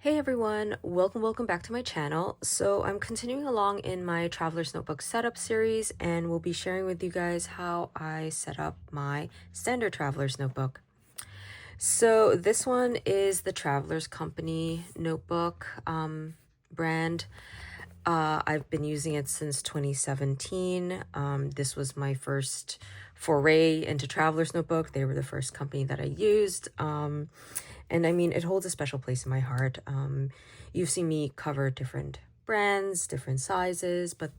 Hey everyone, welcome back to my channel. So I'm continuing along in my Traveler's Notebook setup series and we'll be sharing with you guys how I set up my standard Traveler's Notebook. So this one is the Traveler's Company notebook brand. I've been using it since 2017. This was my first foray into Traveler's Notebook. They were the first company that I used. And I mean, it holds a special place in my heart. You've seen me cover different brands, different sizes, but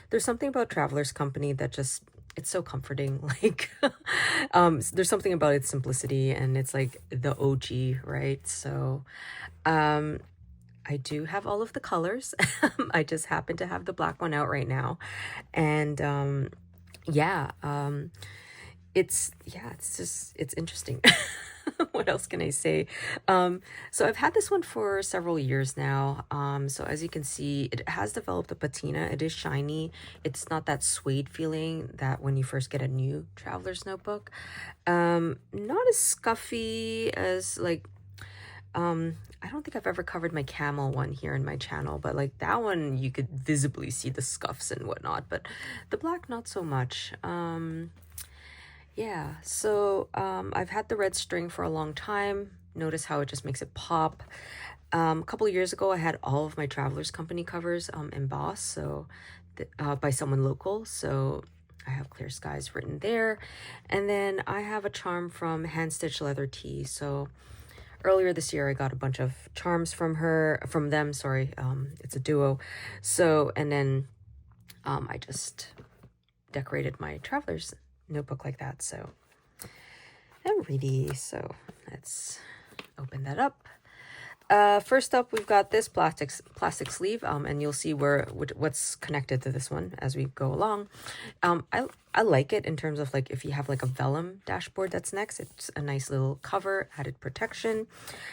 there's something about Traveler's Company that just, it's so comforting. Like, there's something about its simplicity and it's like the OG, right? So, I do have all of the colors. I just happen to have the black one out right now. And, yeah, it's interesting. What else can I say? So I've had this one for several years now. So as you can see, it has developed a patina. It is shiny. It's not that suede feeling that when you first get a new Traveler's Notebook. Not as scuffy as like, I don't think I've ever covered my camel one here in my channel, but like that one, you could visibly see the scuffs and whatnot, but the black, not so much. Yeah, so I've had the red string for a long time. Notice how it just makes it pop. A couple of years ago, I had all of my Traveler's Company covers embossed, so by someone local. So I have Clear Skies written there. And then I have a charm from Hand Stitch Leather Tea. So earlier this year, I got a bunch of charms from them, sorry. It's a duo. So, and then I just decorated my Traveler's Notebook like that. So alrighty, so let's open that up. First up, we've got this plastic sleeve, and you'll see what's connected to this one as we go along. I like it in terms of like if you have like a vellum dashboard that's next, it's a nice little cover, added protection.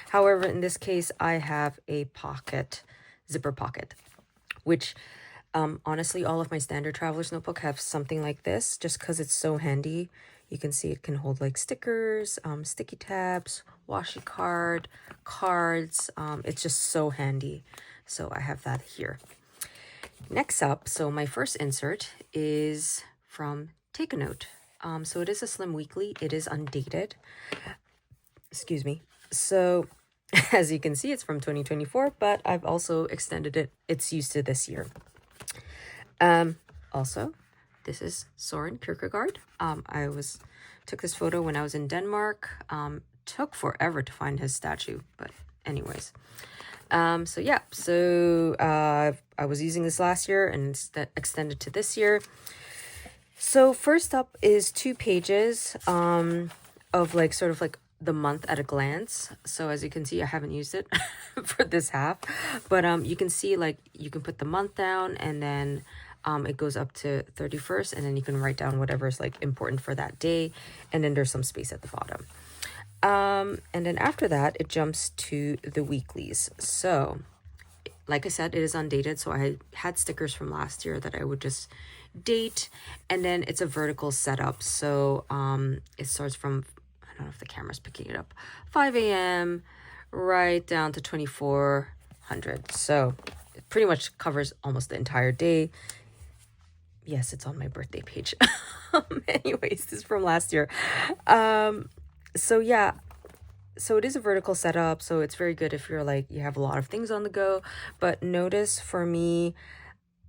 However, in this case, I have a zipper pocket, which honestly, all of my standard Traveler's Notebook have something like this just because it's so handy. You can see it can hold like stickers, sticky tabs, washi cards. It's just so handy. So I have that here. Next up, so my first insert is from Take a Note. So it is a slim weekly. It is undated. Excuse me. So as you can see, it's from 2024, but I've also extended its use to this year. Also, this is Soren Kierkegaard. I took this photo when I was in Denmark. Took forever to find his statue, but anyways. So yeah, so I was using this last year and extended to this year. So first up is 2 pages of like sort of like the month at a glance. So as you can see, I haven't used it for this half, but you can see like you can put the month down and then it goes up to 31st, and then you can write down whatever is like important for that day, and then there's some space at the bottom. And then after that, it jumps to the weeklies. So like I said, it is undated, so I had stickers from last year that I would just date, and then it's a vertical setup. So it starts from, I don't know if the camera's picking it up, 5 a.m. right down to 2400. So it pretty much covers almost the entire day. Yes, it's on my birthday page. Anyways, this is from last year. So yeah, so it is a vertical setup, so it's very good if you're like, you have a lot of things on the go. But notice for me,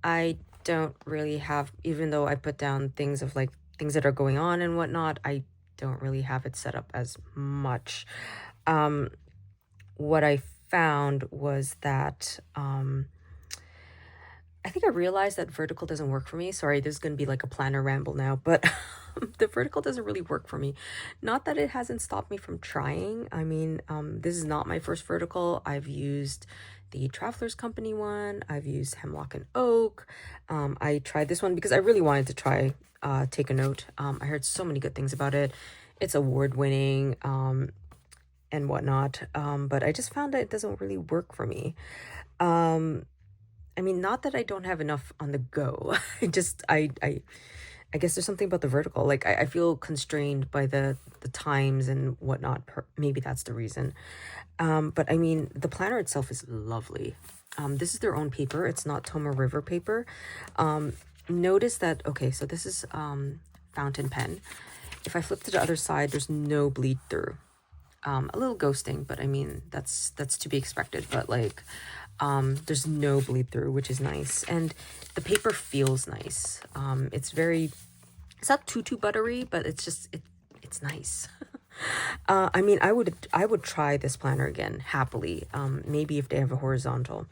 I don't really have, even though I put down things of like things that are going on and whatnot, I don't really have it set up as much. What I found was that I think I realized that vertical doesn't work for me. Sorry, this is going to be like a planner ramble now, but the vertical doesn't really work for me. Not that it hasn't stopped me from trying. I mean, this is not my first vertical. I've used the Traveler's Company one. I've used Hemlock and Oak. I tried this one because I really wanted to try Take a Note. I heard so many good things about it. It's award-winning and whatnot. But I just found that it doesn't really work for me. I mean, not that I don't have enough on the go. I I guess there's something about the vertical. Like I feel constrained by the times and whatnot. Maybe that's the reason. But I mean, the planner itself is lovely. This is their own paper. It's not Toma River paper. Notice that, okay, so this is fountain pen. If I flip to the other side, there's no bleed through. A little ghosting, but I mean, that's to be expected. But like, there's no bleed through, which is nice. And the paper feels nice. It's not too buttery, but it's nice. I mean, I would try this planner again happily. Maybe if they have a horizontal.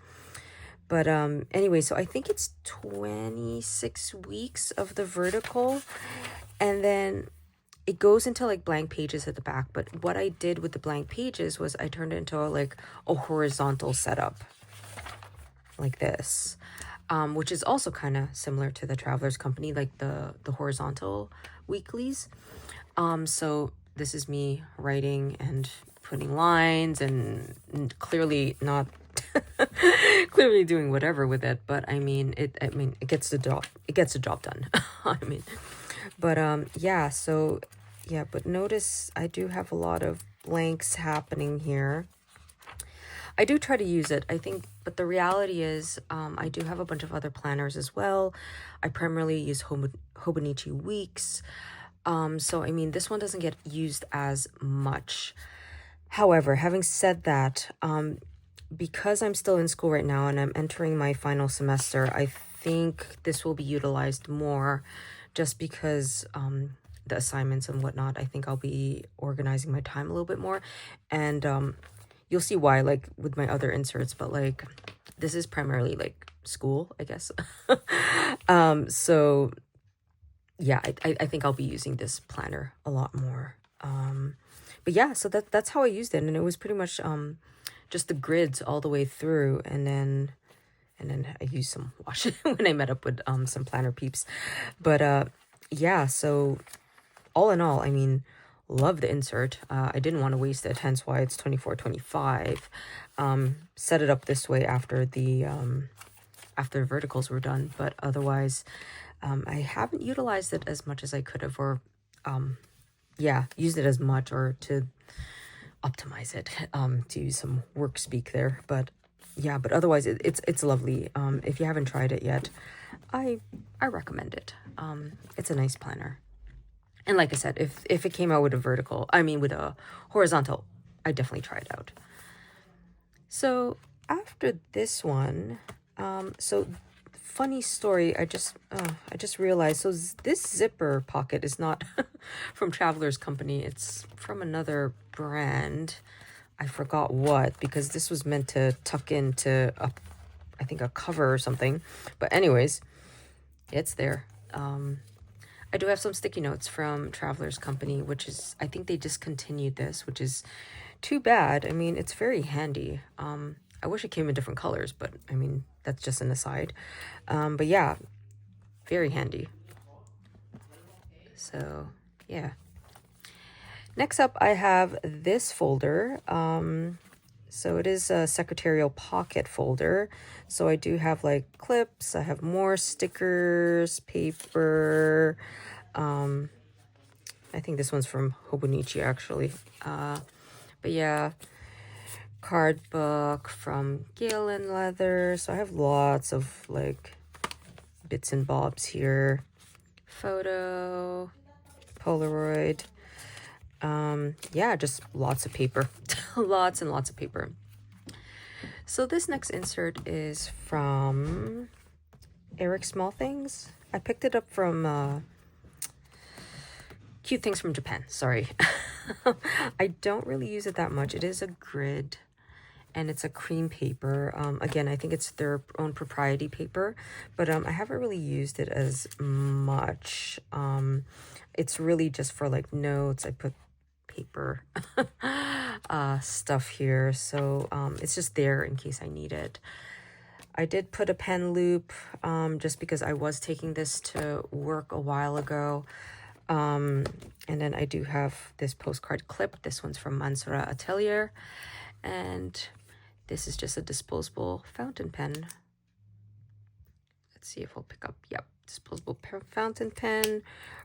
But anyway, so I think it's 26 weeks of the vertical, and then it goes into like blank pages at the back. But what I did with the blank pages was I turned it into a horizontal setup like this, which is also kind of similar to the Travelers Company, like the horizontal weeklies. So this is me writing and putting lines and clearly not clearly doing whatever with it, but I mean it gets the job done. I mean, but yeah, so yeah, but notice I do have a lot of blanks happening here. I do try to use it, I think, but the reality is I do have a bunch of other planners as well. I primarily use Hobonichi Weeks. So I mean, this one doesn't get used as much. However, having said that, because I'm still in school right now and I'm entering my final semester, I think this will be utilized more just because the assignments and whatnot. I think I'll be organizing my time a little bit more, and you'll see why, like with my other inserts, but like this is primarily like school, I guess. So yeah, I think I'll be using this planner a lot more. But yeah, so that's how I used it, and it was pretty much just the grids all the way through, and then I used some washi when I met up with some planner peeps. But yeah, so all in all, I mean, love the insert. I didn't want to waste it, hence why it's 24.25. Set it up this way after the verticals were done, but otherwise I haven't utilized it as much as I could have, or yeah, used it as much, or to optimize it, to use some work speak there. But yeah, but otherwise it's lovely. If you haven't tried it yet, I recommend it. It's a nice planner. And like I said, if it came out with with a horizontal, I'd definitely try it out. So after this one, so funny story, I just realized, so this zipper pocket is not from Travelers Company, it's from another brand. I forgot what, because this was meant to tuck into I think a cover or something. But anyways, it's there. I do have some sticky notes from Travelers Company, which is, I think they discontinued this, which is too bad. I mean, it's very handy. I wish it came in different colors, but I mean, that's just an aside. But yeah, very handy. So yeah. Next up, I have this folder. So it is a secretarial pocket folder. So I do have like clips, I have more stickers, paper. I think this one's from Hobonichi actually. But yeah, card book from Galen Leather. So I have lots of like bits and bobs here. Photo, Polaroid. Yeah, just lots of paper. Lots and lots of paper. So this next insert is from Eric Small Things. I picked it up from Cute Things from Japan. Sorry. I don't really use it that much. It is a grid, and it's a cream paper. Again, I think it's their own propriety paper, but I haven't really used it as much. It's really just for like notes. I put paper stuff here, so it's just there in case I need it. I did put a pen loop just because I was taking this to work a while ago. And then I do have this postcard clip. This one's from Mansura Atelier, and this is just a disposable fountain pen. Let's see if we'll pick up. Yep, disposable fountain pen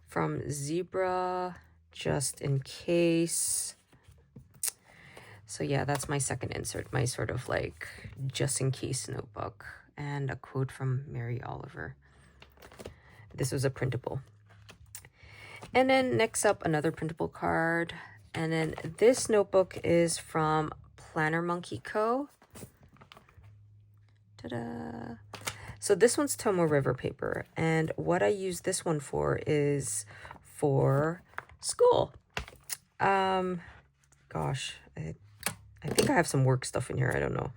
from Zebra, just in case. So yeah, that's my second insert, my sort of like just in case notebook, and a quote from Mary Oliver. This was a printable. And then next up, another printable card. And then this notebook is from Planner Monkey Co. Ta-da! So this one's Tomo River paper. And what I use this one for is for school. Gosh, I think I have some work stuff in here. I don't know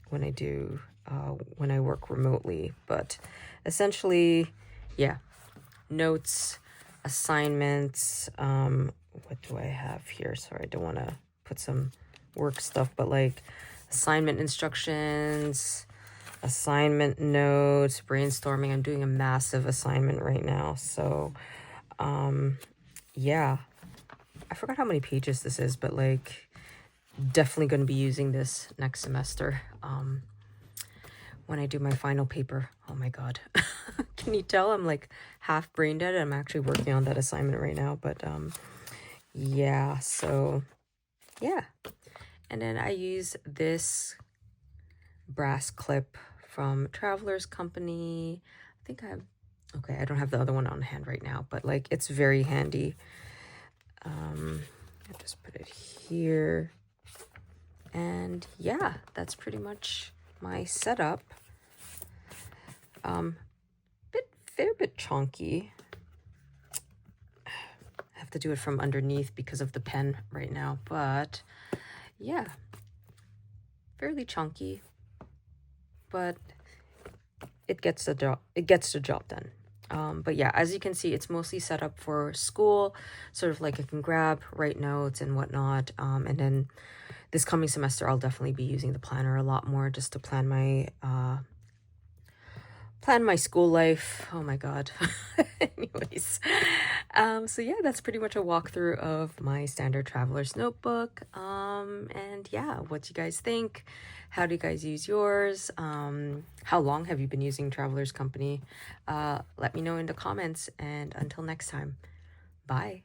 when I work remotely. But essentially, yeah, notes, assignments. What do I have here? Sorry, I don't want to put some work stuff, but like assignment instructions, assignment notes, brainstorming. I'm doing a massive assignment right now. So, yeah, I forgot how many pages this is, but like definitely going to be using this next semester. When I do my final paper. Oh my God. Can you tell I'm like half brain dead? I'm actually working on that assignment right now, but yeah, so yeah. And then I use this brass clip from Traveler's Company. I think I don't have the other one on hand right now, but like it's very handy. I just put it here. And yeah, that's pretty much my setup. Fair bit chunky. I have to do it from underneath because of the pen right now, but yeah, fairly chunky, but it gets the job done. But yeah, as you can see, it's mostly set up for school, sort of like I can grab, write notes and whatnot. And then this coming semester, I'll definitely be using the planner a lot more just to plan my school life. Oh my God. Anyways, so yeah, that's pretty much a walkthrough of my standard traveler's notebook. And yeah, what do you guys think? How do you guys use yours? How long have you been using Traveler's Company? Let me know in the comments, and until next time, bye.